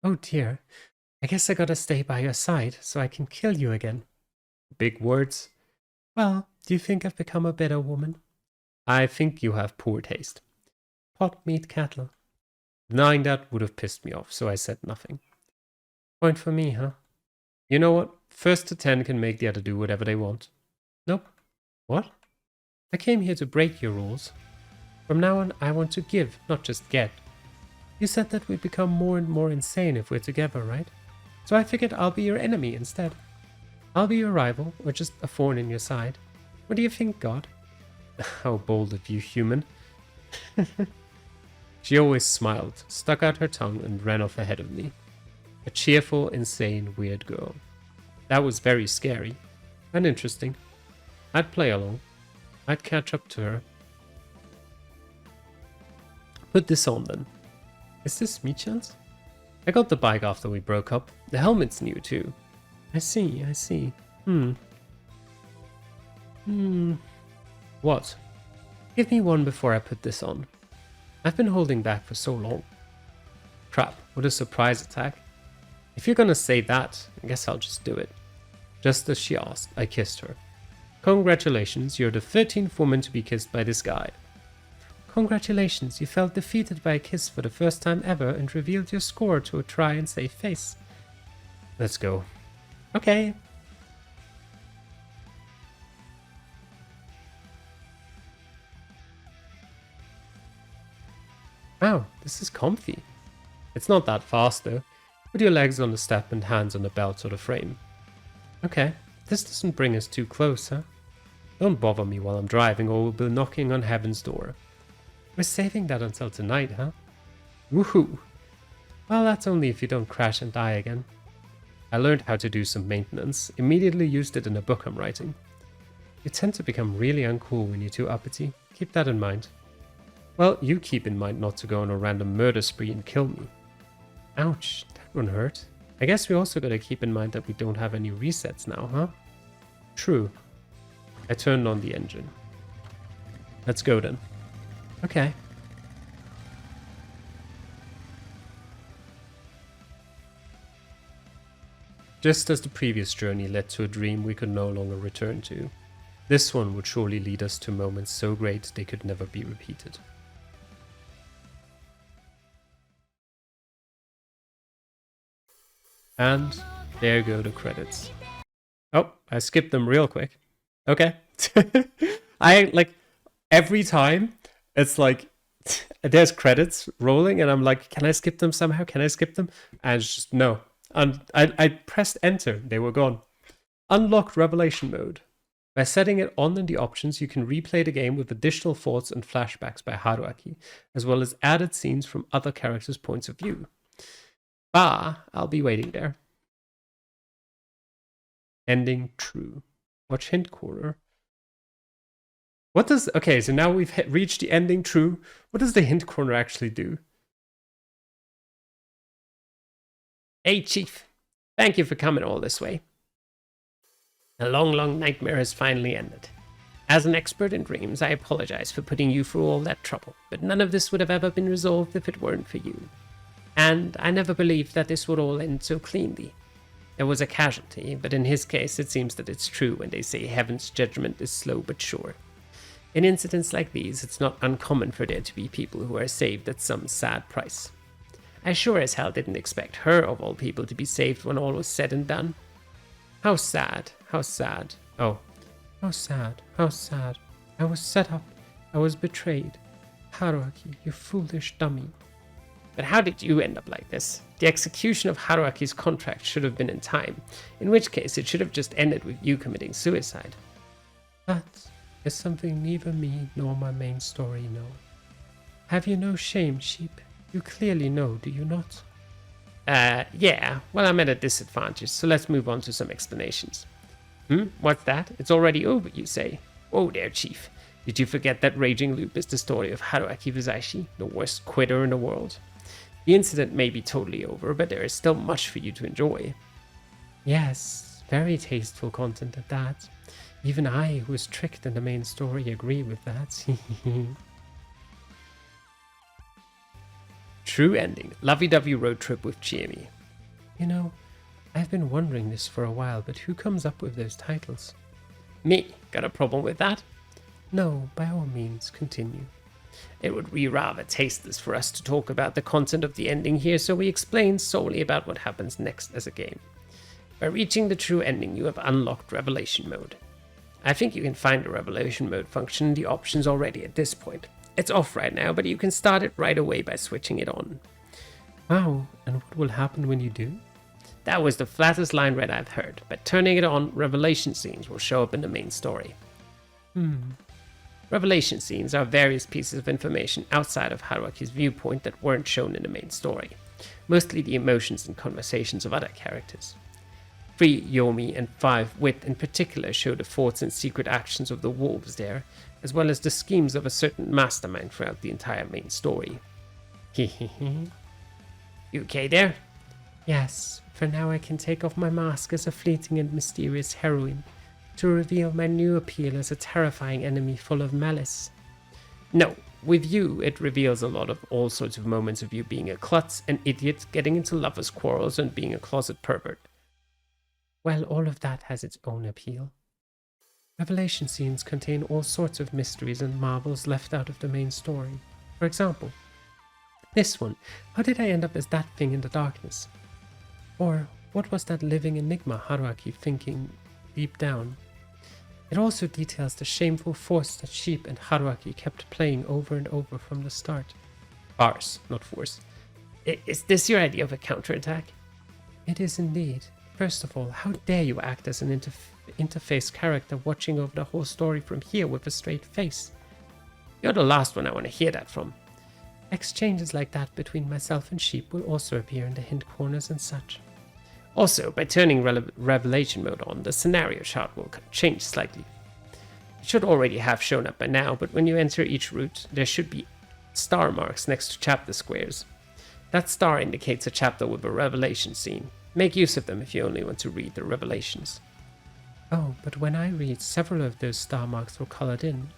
A: Oh dear. I guess I gotta stay by your side so I can kill you again. Big words. Well, do you think I've become a better woman? I think you have poor taste. Pot meat cattle. Denying that would have pissed me off, so I said nothing. Point for me, huh? You know what? First to 10 can make the other do whatever they want. Nope. What? I came here to break your rules. From now on, I want to give, not just get. You said that we'd become more and more insane if we're together, right? So I figured I'll be your enemy instead. I'll be your rival, or just a thorn in your side. What do you think, God? How bold of you, human. She always smiled, stuck out her tongue, and ran off ahead of me. A cheerful, insane, weird girl. That was very scary. And interesting. I'd play along. I'd catch up to her. Put this on then. Is this Michan's? I got the bike after we broke up. The helmet's new too. I see. What? Give me one before I put this on. I've been holding back for so long. Crap, what a surprise attack. If you're gonna say that, I guess I'll just do it. Just as she asked, I kissed her. Congratulations, you're the 13th woman to be kissed by this guy. Congratulations, you felt defeated by a kiss for the first time ever and revealed your score to a try and save face. Let's go. Okay. Wow, this is comfy. It's not that fast though. Put your legs on the step and hands on the belt or the frame. Okay, this doesn't bring us too close, huh? Don't bother me while I'm driving or we'll be knocking on heaven's door. We're saving that until tonight, huh? Woohoo! Well, that's only if you don't crash and die again. I learned how to do some maintenance, immediately used it in a book I'm writing. You tend to become really uncool when you're too uppity. Keep that in mind. Well, you keep in mind not to go on a random murder spree and kill me. Ouch, that one hurt. I guess we also gotta keep in mind that we don't have any resets now, huh? True. I turned on the engine. Let's go then. Okay. Just as the previous journey led to a dream we could no longer return to, this one would surely lead us to moments so great they could never be repeated. And there go the credits. Oh, I skipped them real quick. Okay. I, like, every time it's like, there's credits rolling and I'm like, can I skip them somehow? Can I skip them? And it's just, no. And I pressed enter. They were gone. Unlock Revelation Mode. By setting it on in the options, you can replay the game with additional thoughts and flashbacks by Haruaki, as well as added scenes from other characters' points of view. I'll be waiting there. Ending true. Watch hint corner. What does... Okay, so now we've reached the ending true. What does the hint corner actually do? Hey, Chief. Thank you for coming all this way. The long, long nightmare has finally ended. As an expert in dreams, I apologize for putting you through all that trouble, but none of this would have ever been resolved if it weren't for you. And I never believed that this would all end so cleanly. There was a casualty, but in his case it seems that it's true when they say heaven's judgment is slow but sure. In incidents like these, it's not uncommon for there to be people who are saved at some sad price. I sure as hell didn't expect her, of all people, to be saved when all was said and done. How sad, how sad. Oh, how sad, how sad. I was set up, I was betrayed. Haruaki, you foolish dummy. But how did you end up like this? The execution of Haruaki's contract should have been in time, in which case it should have just ended with you committing suicide. That is something neither me nor my main story know. Have you no shame, sheep? You clearly know, do you not? Yeah. Well, I'm at a disadvantage, so let's move on to some explanations. What's that? It's already over, you say? Whoa there, chief. Did you forget that Raging Loop is the story of Haruaki Visaishi, the worst quitter in the world? The incident may be totally over, but there is still much for you to enjoy. Yes, very tasteful content at that. Even I, who was tricked in the main story, agree with that. True ending. Lovey-dovey road trip with Chiemi. You know, I've been wondering this for a while, but who comes up with those titles? Me. Got a problem with that? No, by all means, continue. It would be rather tasteless for us to talk about the content of the ending here, so we explain solely about what happens next as a game. By reaching the true ending, you have unlocked Revelation Mode. I think you can find the Revelation Mode function in the options already at this point. It's off right now, but you can start it right away by switching it on. Wow, and what will happen when you do? That was the flattest line read I've heard. By turning it on, revelation scenes will show up in the main story. Revelation scenes are various pieces of information outside of Haruaki's viewpoint that weren't shown in the main story, mostly the emotions and conversations of other characters. 3 Yomi and 5 Wit in particular show the thoughts and secret actions of the wolves there, as well as the schemes of a certain mastermind throughout the entire main story. You okay there? Yes, for now I can take off my mask as a fleeting and mysterious heroine, to reveal my new appeal as a terrifying enemy full of malice. No, with you it reveals a lot of all sorts of moments of you being a klutz, an idiot, getting into lovers' quarrels, and being a closet pervert. Well, all of that has its own appeal. Revelation scenes contain all sorts of mysteries and marvels left out of the main story. For example, this one, how did I end up as that thing in the darkness? Or, what was that living enigma Haruaki thinking deep down? It also details the shameful force that Sheep and Haruaki kept playing over and over from the start. Farce, not force. Is this your idea of a counterattack? It is indeed. First of all, how dare you act as an interface character watching over the whole story from here with a straight face? You're the last one I want to hear that from. Exchanges like that between myself and Sheep will also appear in the hint corners and such. Also, by turning Revelation Mode on, the scenario chart will change slightly. It should already have shown up by now, but when you enter each route, there should be star marks next to chapter squares. That star indicates a chapter with a revelation scene. Make use of them if you only want to read the revelations. Oh, but when I read, several of those star marks were colored in.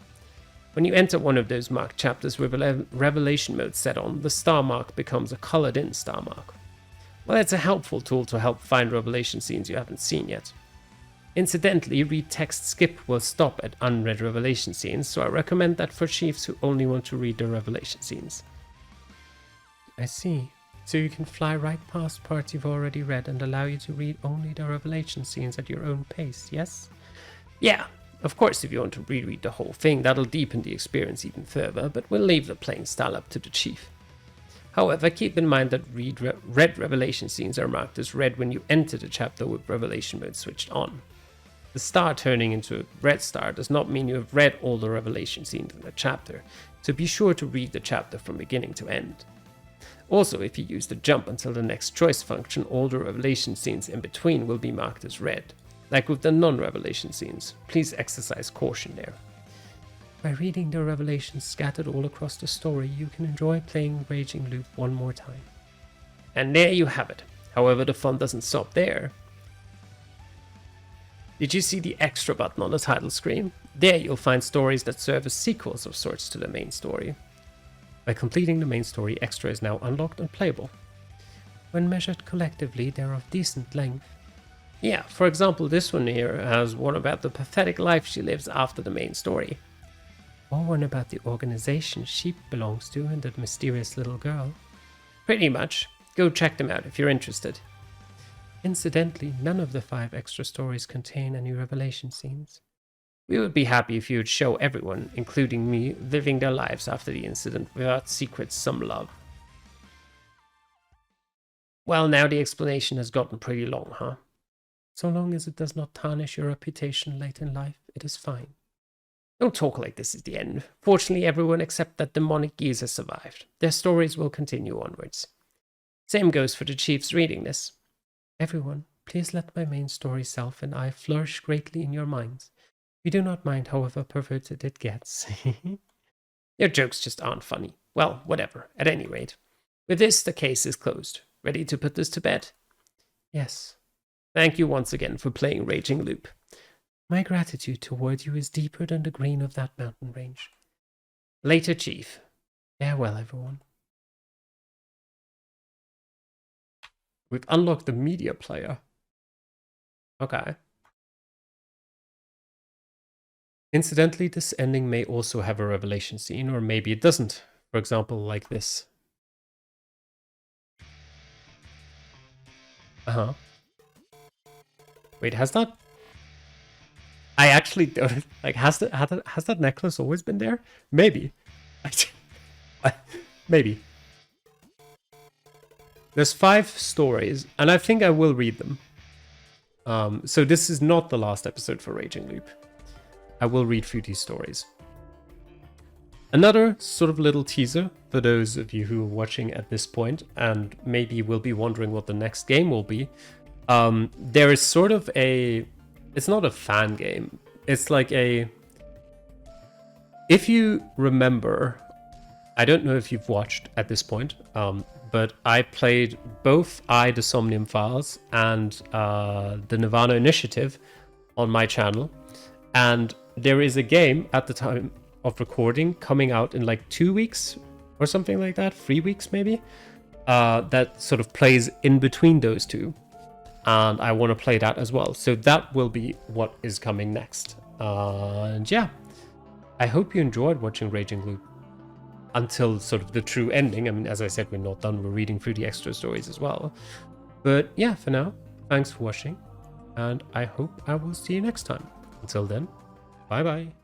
A: When you enter one of those marked chapters with Revelation Mode set on, the star mark becomes a colored in star mark. Well, it's a helpful tool to help find revelation scenes you haven't seen yet. Incidentally, read text skip will stop at unread revelation scenes, so I recommend that for chiefs who only want to read the revelation scenes. I see. So you can fly right past parts you've already read and allow you to read only the revelation scenes at your own pace, yes? Yeah, of course if you want to reread the whole thing, that'll deepen the experience even further, but we'll leave the playing style up to the chief. However, keep in mind that read revelation scenes are marked as red when you enter the chapter with revelation mode switched on. The star turning into a red star does not mean you have read all the revelation scenes in the chapter, so be sure to read the chapter from beginning to end. Also, if you use the jump until the next choice function, all the revelation scenes in between will be marked as red. Like with the non-revelation scenes, please exercise caution there. By reading the revelations scattered all across the story, you can enjoy playing Raging Loop one more time. And there you have it. However, the fun doesn't stop there. Did you see the extra button on the title screen? There you'll find stories that serve as sequels of sorts to the main story. By completing the main story, extra is now unlocked and playable. When measured collectively, they're of decent length. Yeah, for example, this one here has one about the pathetic life she lives after the main story. Or one about the organization Sheep belongs to and that mysterious little girl. Pretty much. Go check them out if you're interested. Incidentally, none of the 5 extra stories contain any revelation scenes. We would be happy if you would show everyone, including me, living their lives after the incident without secrets some love. Well, now the explanation has gotten pretty long, huh? So long as it does not tarnish your reputation late in life, it is fine. Don't talk like this is the end. Fortunately, everyone except that demonic geese has survived. Their stories will continue onwards. Same goes for the chiefs reading this. Everyone, please let my main story self and I flourish greatly in your minds. We do not mind however perverted it gets. Your jokes just aren't funny. Well, whatever, at any rate. With this, the case is closed. Ready to put this to bed? Yes. Thank you once again for playing Raging Loop. My gratitude toward you is deeper than the green of that mountain range. Later, Chief. Farewell, everyone. We've unlocked the media player. Okay. Incidentally, this ending may also have a revelation scene, or maybe it doesn't. For example, like this. Uh-huh. Wait, has that... I actually don't... Like, has that necklace always been there? Maybe. Maybe. There's 5 stories, and I think I will read them. So this is not the last episode for Raging Loop. I will read through these stories. Another sort of little teaser for those of you who are watching at this point and maybe will be wondering what the next game will be. There is sort of a... It's not a fan game. It's like a... If you remember... I don't know if you've watched at this point, but I played both The Somnium Files and the Nirvana Initiative on my channel. And there is a game at the time of recording coming out in like 2 weeks or something like that, 3 weeks maybe, that sort of plays in between those two. And I want to play that as well. So that will be what is coming next. And yeah, I hope you enjoyed watching Raging Loop until sort of the true ending. I mean, as I said, we're not done. We're reading through the extra stories as well. But yeah, for now, thanks for watching. And I hope I will see you next time. Until then, bye-bye.